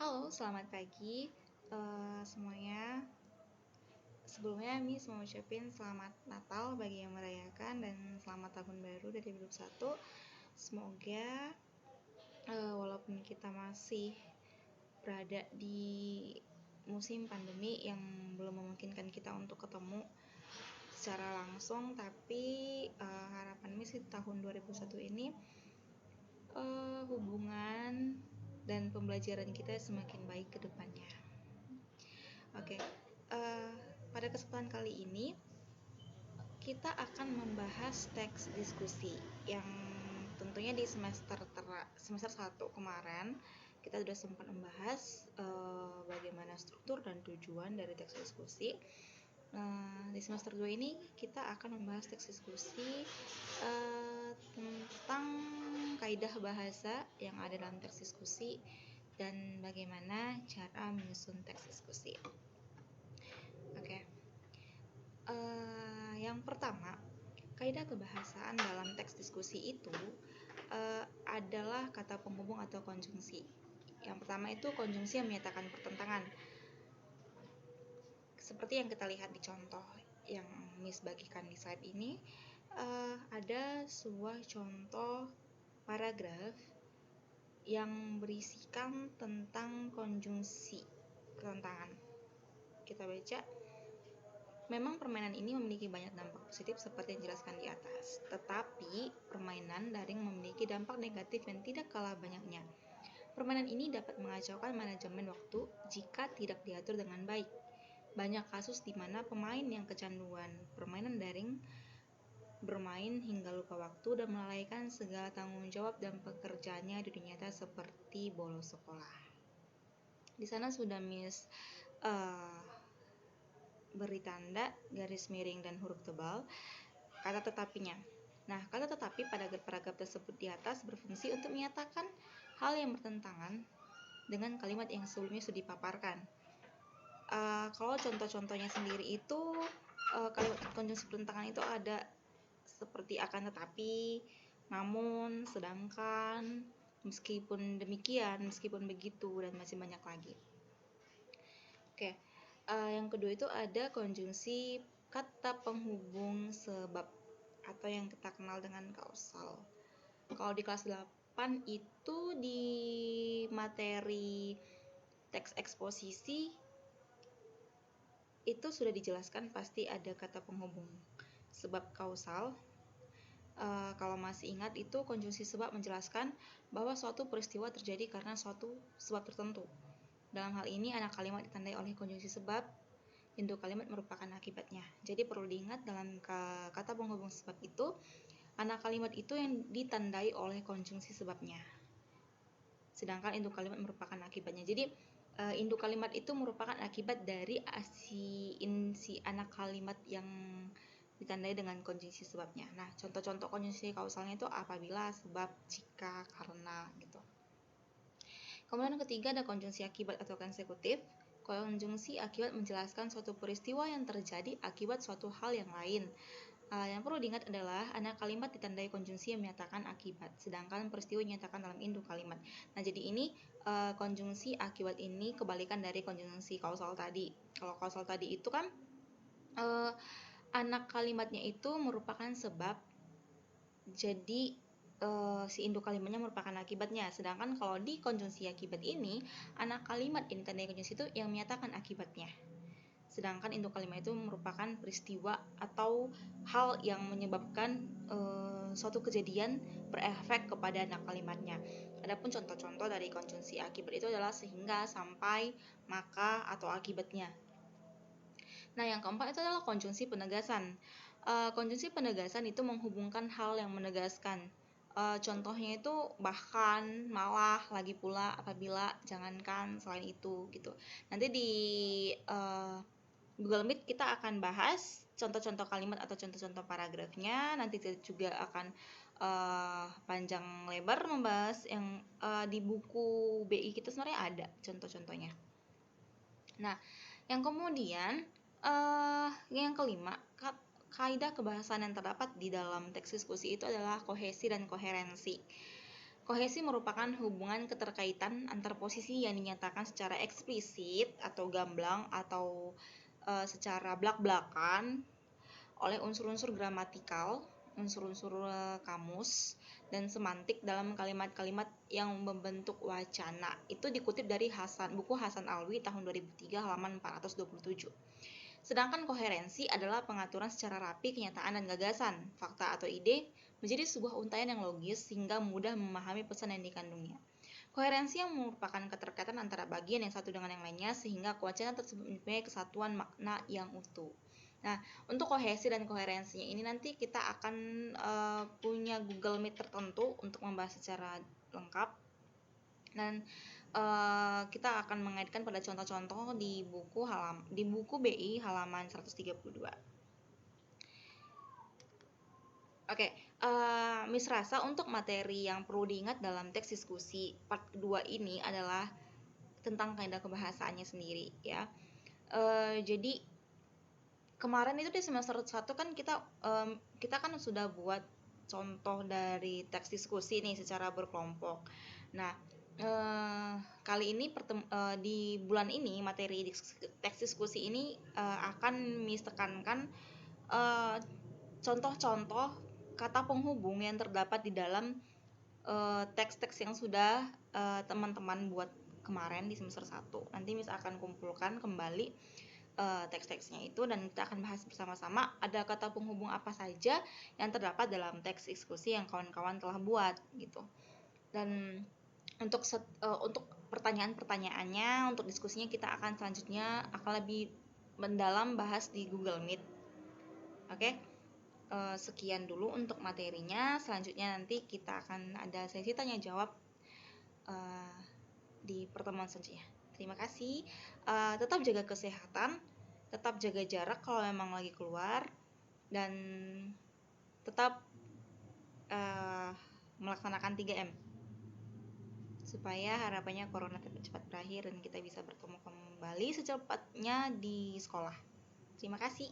Halo, selamat pagi semuanya. Sebelumnya Miss mau ucapin selamat Natal bagi yang merayakan dan selamat tahun baru 2021. Semoga walaupun kita masih berada di musim pandemi yang belum memungkinkan kita untuk ketemu secara langsung, tapi harapan Miss di tahun 2021 ini hubungan dan pembelajaran kita semakin baik ke depannya. Oke, pada kesempatan kali ini kita akan membahas teks diskusi yang tentunya di semester 1 kemarin kita sudah sempat membahas bagaimana struktur dan tujuan dari teks diskusi. Di semester 2 ini kita akan membahas teks diskusi tentang kaidah bahasa yang ada dalam teks diskusi dan bagaimana cara menyusun teks diskusi. Oke. Yang pertama, kaidah kebahasaan dalam teks diskusi itu adalah kata penghubung atau konjungsi. Yang pertama itu konjungsi yang menyatakan pertentangan. Seperti yang kita lihat di contoh yang Miss bagikan di slide ini, ada sebuah contoh paragraf yang berisikan tentang konjungsi pertentangan. Kita baca. Memang permainan ini memiliki banyak dampak positif seperti yang dijelaskan di atas, tetapi permainan daring memiliki dampak negatif yang tidak kalah banyaknya. Permainan ini dapat mengacaukan manajemen waktu jika tidak diatur dengan baik. Banyak kasus di mana pemain yang kecanduan permainan daring bermain hingga lupa waktu dan melalaikan segala tanggung jawab dan pekerjaannya di dunia nyata seperti bolos sekolah. Di sana sudah Miss beri tanda garis miring dan huruf tebal kata tetapinya. Nah, kata tetapi pada paragraf tersebut di atas berfungsi untuk menyatakan hal yang bertentangan dengan kalimat yang sebelumnya sudah dipaparkan. Kalau contoh-contohnya sendiri itu kalimat konjungsi pertentangan itu ada seperti akan tetapi, namun, sedangkan, meskipun demikian, meskipun begitu, dan masih banyak lagi. Oke. Yang kedua itu ada konjungsi kata penghubung sebab atau yang kita kenal dengan kausal. Kalau di kelas 8 itu di materi teks eksposisi itu sudah dijelaskan pasti ada kata penghubung sebab kausal. Kalau masih ingat itu konjungsi sebab menjelaskan bahwa suatu peristiwa terjadi karena suatu sebab tertentu. Dalam hal ini, anak kalimat ditandai oleh konjungsi sebab, induk kalimat merupakan akibatnya. Jadi perlu diingat dalam kata penghubung sebab itu, anak kalimat itu yang ditandai oleh konjungsi sebabnya. Sedangkan induk kalimat merupakan akibatnya. Jadi induk kalimat itu merupakan akibat dari si anak kalimat yang ditandai dengan konjungsi sebabnya. Nah, contoh-contoh konjungsi kausalnya itu apabila, sebab, jika, karena gitu. Kemudian yang ketiga ada konjungsi akibat atau konsekutif. Konjungsi akibat menjelaskan suatu peristiwa yang terjadi akibat suatu hal yang lain. Yang perlu diingat adalah anak kalimat ditandai konjungsi yang menyatakan akibat, sedangkan peristiwa dinyatakan dalam induk kalimat. Nah, jadi ini konjungsi akibat ini kebalikan dari konjungsi kausal tadi. Kalau kausal tadi itu kan anak kalimatnya itu merupakan sebab, jadi si induk kalimatnya merupakan akibatnya. Sedangkan kalau di konjungsi akibat ini, anak kalimat yang ditandai konjungsi itu yang menyatakan akibatnya. Sedangkan induk kalimat itu merupakan peristiwa atau hal yang menyebabkan suatu kejadian berefek kepada anak kalimatnya. Adapun contoh-contoh dari konjungsi akibat itu adalah sehingga, sampai, maka, atau akibatnya. Nah, yang keempat itu adalah konjungsi penegasan. Konjungsi penegasan itu menghubungkan hal yang menegaskan. Contohnya itu bahkan, malah, lagi pula, apabila, jangankan, selain itu gitu. Nanti di Google Meet kita akan bahas contoh-contoh kalimat atau contoh-contoh paragrafnya. Nanti kita juga akan panjang lebar membahas yang di buku BI kita sebenarnya ada contoh-contohnya. Nah, yang kemudian yang kelima, kaidah kebahasaan yang terdapat di dalam teks diskusi itu adalah kohesi dan koherensi. Kohesi merupakan hubungan keterkaitan antar posisi yang dinyatakan secara eksplisit atau gamblang atau secara blak-blakan oleh unsur-unsur gramatikal, unsur-unsur kamus, dan semantik dalam kalimat-kalimat yang membentuk wacana. Itu dikutip dari buku Hasan Alwi tahun 2003 halaman 427. Sedangkan koherensi adalah pengaturan secara rapi kenyataan dan gagasan, fakta atau ide menjadi sebuah untaian yang logis sehingga mudah memahami pesan yang dikandungnya. Koherensi yang merupakan keterkaitan antara bagian yang satu dengan yang lainnya sehingga kewacana tersebut mempunyai kesatuan makna yang utuh. Nah, untuk kohesi dan koherensinya ini nanti kita akan punya Google Meet tertentu untuk membahas secara lengkap, dan kita akan mengaitkan pada contoh-contoh di buku BI halaman 132. Oke, Miss Rasa, untuk materi yang perlu diingat dalam teks diskusi part 2 ini adalah tentang kaidah kebahasaannya sendiri ya. Jadi kemarin itu di semester 1 kan kita kan sudah buat contoh dari teks diskusi nih secara berkelompok. Nah, kali ini di bulan ini materi teks diskusi ini akan Miss tekankan contoh-contoh kata penghubung yang terdapat di dalam teks-teks yang sudah teman-teman buat kemarin di semester 1. Nanti Miss akan kumpulkan kembali teks-teksnya itu dan kita akan bahas bersama-sama ada kata penghubung apa saja yang terdapat dalam teks diskusi yang kawan-kawan telah buat gitu. Dan untuk pertanyaan-pertanyaannya, untuk diskusinya kita akan selanjutnya akan lebih mendalam bahas di Google Meet. Oke, sekian dulu untuk materinya. Selanjutnya nanti kita akan ada sesi tanya jawab di pertemuan selanjutnya. Terima kasih. Tetap jaga kesehatan, tetap jaga jarak kalau memang lagi keluar, dan tetap melaksanakan 3M supaya harapannya corona cepat berakhir dan kita bisa bertemu kembali secepatnya di sekolah. Terima kasih.